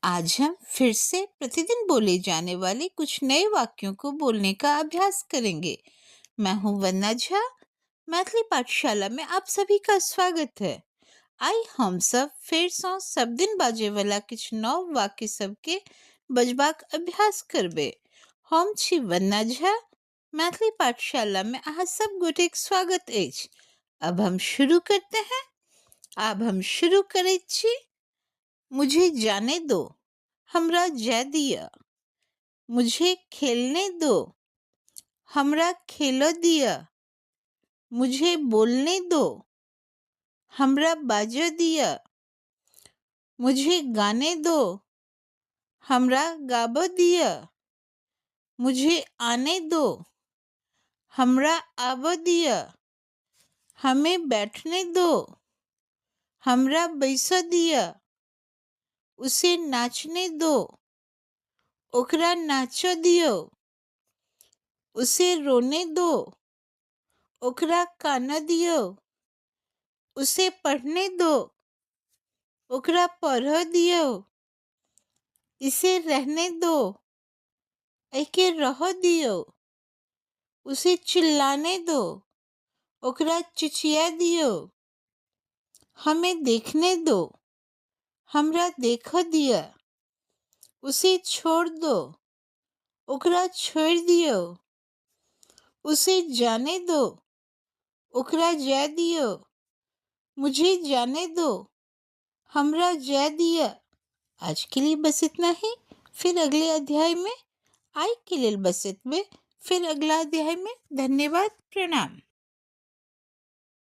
आज हम फिर से प्रतिदिन बोले जाने वाले कुछ नए वाक्यों को बोलने का अभ्यास करेंगे। मैं हूँ वन्ना झा। मैथिली पाठशाला में आप सभी का स्वागत है। आई हम सब फिर सब दिन बाजे वाला कुछ नव वाक्य सबके बजबाक अभ्यास करबे। हम छी वन्ना झा। मैथिली पाठशाला में अहाँ सब गोटेक स्वागत अछि। अब हम शुरू करते हैं। अब हम शुरू करे छी। मुझे जाने दो, हमरा जा दिया। मुझे खेलने दो, हमरा खेलो दिया। मुझे बोलने दो, हमरा बाजो दिया। मुझे गाने दो, हमरा गाबो दिया। मुझे आने दो, हमरा आबो दिया। हमें बैठने दो, हमरा बैसो दिया। उसे नाचने दो, ओकरा नाचो दियो। उसे रोने दो, ओकरा काना दियो। उसे पढ़ने दो, ओकरा पढ़ो दियो। इसे रहने दो, एके रहो दियो। उसे चिल्लाने दो, ओकरा चिचिया दियो। हमें देखने दो, हमरा देखो दिया। उसे छोड़ दो, ओकरा छोड़ दियो। उसे जाने दो, ओकरा जा दियो। मुझे जाने दो, हमरा जा दिया। आज के लिए बस इतना ही। फिर अगले अध्याय में। आई के लिए बस इतने। फिर अगला अध्याय में। धन्यवाद। प्रणाम।